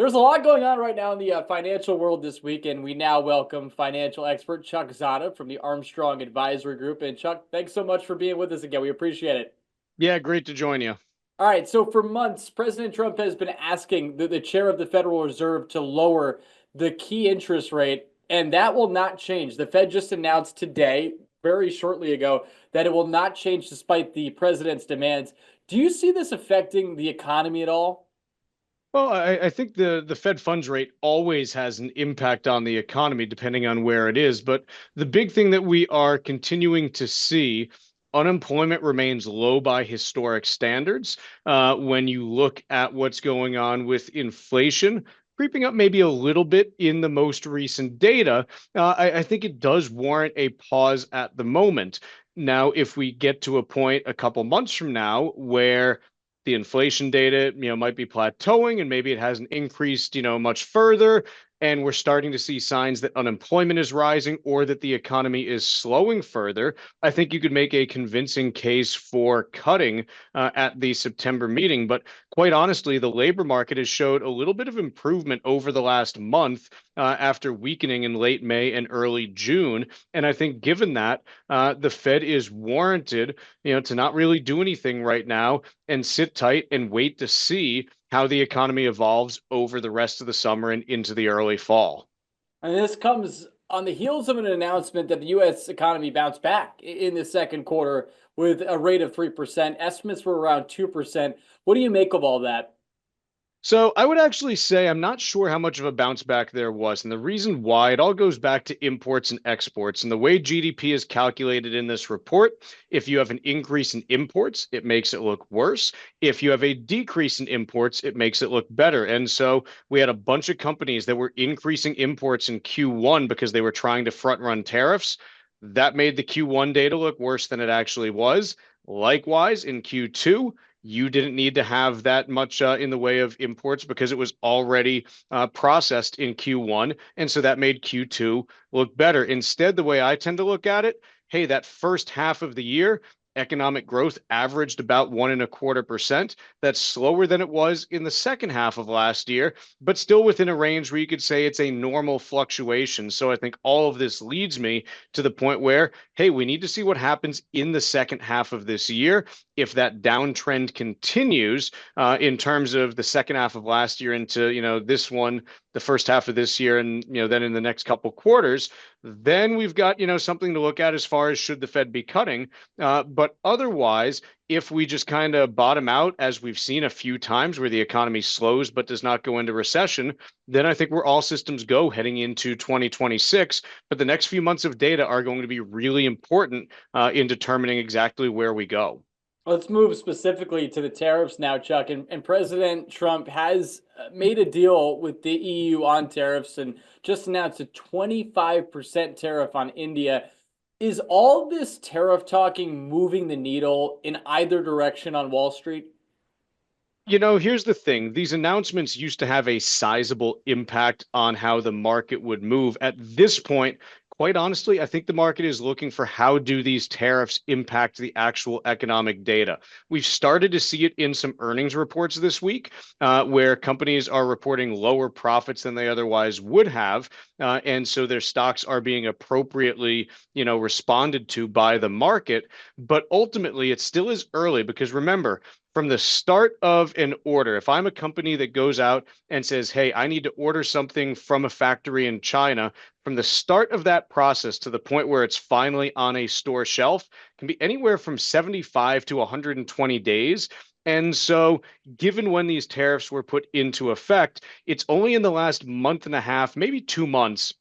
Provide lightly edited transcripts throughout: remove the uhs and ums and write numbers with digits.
There's a lot going on right now in the financial world this week, and we now welcome financial expert Chuck Zodda from the Armstrong Advisory Group. And Chuck, thanks so much for being with us again. We appreciate it. Yeah, great to join you. All right, so for months, President Trump has been asking the chair of the Federal Reserve to lower the key interest rate, and that will not change. The Fed just announced today, very shortly ago, that it will not change despite the president's demands. Do you see this affecting the economy at all? Well, I think the Fed funds rate always has an impact on the economy, depending on where it is. But the big thing that we are continuing to see, unemployment remains low by historic standards. When you look at what's going on with inflation, creeping up maybe a little bit in the most recent data, I think it does warrant a pause at the moment. Now, if we get to a point a couple months from now where the inflation data, might be plateauing and maybe it hasn't increased, much further. And we're starting to see signs that unemployment is rising or that the economy is slowing further. I think you could make a convincing case for cutting at the September meeting. But quite honestly, the labor market has showed a little bit of improvement over the last month after weakening in late May and early June. And I think given that, the Fed is warranted, to not really do anything right now and sit tight and wait to see how the economy evolves over the rest of the summer and into the early fall. And this comes on the heels of an announcement that the U.S. economy bounced back in the second quarter with a rate of 3%. Estimates were around 2%. What do you make of all that? So I would actually say I'm not sure how much of a bounce back there was. And the reason why, it all goes back to imports and exports. And the way GDP is calculated in this report, if you have an increase in imports, it makes it look worse. If you have a decrease in imports, it makes it look better. And so we had a bunch of companies that were increasing imports in Q1 because they were trying to front run tariffs. That made the Q1 data look worse than it actually was. Likewise, in Q2, you didn't need to have that much in the way of imports because it was already processed in Q1. And so that made Q2 look better. Instead, the way I tend to look at it, hey, that first half of the year, economic growth averaged about 1.25%. That's slower than it was in the second half of last year, but still within a range where you could say it's a normal fluctuation. So I think all of this leads me to the point where, hey, we need to see what happens in the second half of this year. If that downtrend continues in terms of the second half of last year into, this one, the first half of this year, and, then in the next couple quarters, then we've got, something to look at as far as should the Fed be cutting. But otherwise, if we just kind of bottom out, as we've seen a few times where the economy slows but does not go into recession, then I think we're all systems go heading into 2026. But the next few months of data are going to be really important in determining exactly where we go. Let's move specifically to the tariffs now, Chuck. And President Trump has made a deal with the EU on tariffs and just announced a 25% tariff on India. Is all this tariff talking moving the needle in either direction on Wall Street? Here's the thing. These announcements used to have a sizable impact on how the market would move. At this point, quite honestly, I think the market is looking for how do these tariffs impact the actual economic data. We've started to see it in some earnings reports this week, where companies are reporting lower profits than they otherwise would have, and so their stocks are being appropriately, responded to by the market. But ultimately, it still is early because remember, from the start of an order, if I'm a company that goes out and says, hey, I need to order something from a factory in China, from the start of that process to the point where it's finally on a store shelf can be anywhere from 75 to 120 days. And so, given when these tariffs were put into effect, it's only in the last month and a half, maybe 2 months,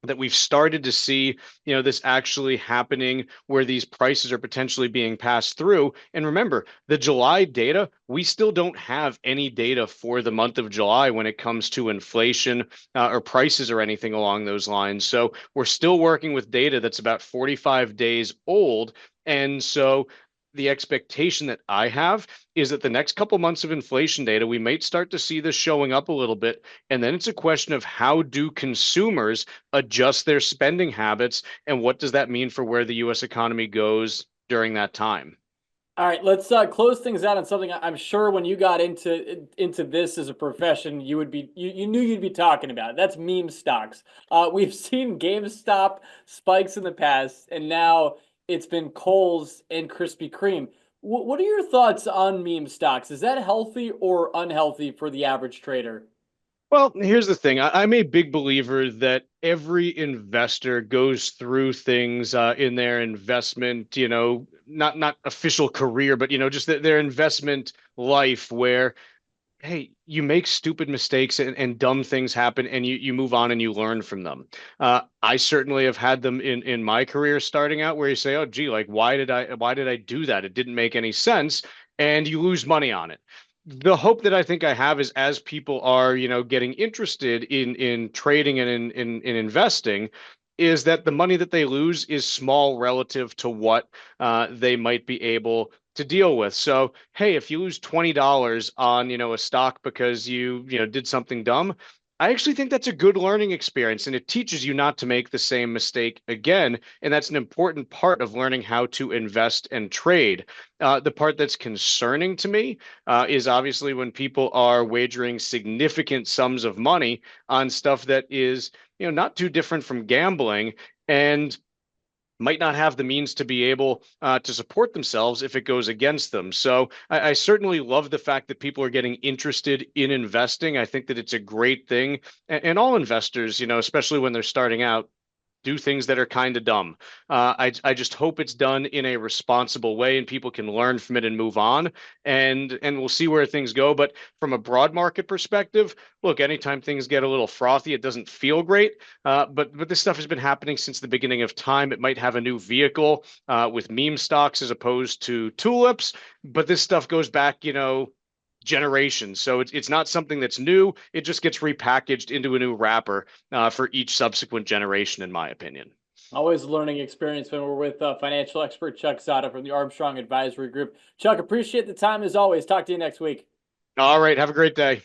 that we've started to see, this actually happening where these prices are potentially being passed through. And remember, the July data, we still don't have any data for the month of July when it comes to inflation or prices or anything along those lines. So we're still working with data that's about 45 days old. And so the expectation that I have is that the next couple months of inflation data, we might start to see this showing up a little bit. And then it's a question of how do consumers adjust their spending habits and what does that mean for where the US economy goes during that time? All right, let's close things out on something I'm sure when you got into this as a profession, you knew you'd be talking about. That's meme stocks. We've seen GameStop spikes in the past, and now it's been Kohl's and Krispy Kreme. What are your thoughts on meme stocks? Is that healthy or unhealthy for the average trader? Well, here's the thing. I'm a big believer that every investor goes through things in their investment, not official career, but just their investment life where, hey, you make stupid mistakes and dumb things happen and you move on and you learn from them. I certainly have had them in my career starting out where you say, oh, gee, like why did I do that? It didn't make any sense. And you lose money on it. The hope that I think I have is as people are, getting interested in trading and in investing, is that the money that they lose is small relative to what they might be able to deal with. So, hey, if you lose $20 on, a stock because you did something dumb, I actually think that's a good learning experience and it teaches you not to make the same mistake again. And that's an important part of learning how to invest and trade. The part that's concerning to me is obviously when people are wagering significant sums of money on stuff that is, not too different from gambling. And might not have the means to be able to support themselves if it goes against them. So I certainly love the fact that people are getting interested in investing. I think that it's a great thing. And all investors, especially when they're starting out, do things that are kind of dumb. I just hope it's done in a responsible way and people can learn from it and move on. And we'll see where things go. But from a broad market perspective, look, anytime things get a little frothy, it doesn't feel great. But this stuff has been happening since the beginning of time. It might have a new vehicle with meme stocks as opposed to tulips, but this stuff goes back, generations. So it's not something that's new. It just gets repackaged into a new wrapper for each subsequent generation, in my opinion. Always a learning experience when we're with financial expert Chuck Zodda from the Armstrong Advisory Group. Chuck, appreciate the time as always. Talk to you next week. All right. Have a great day.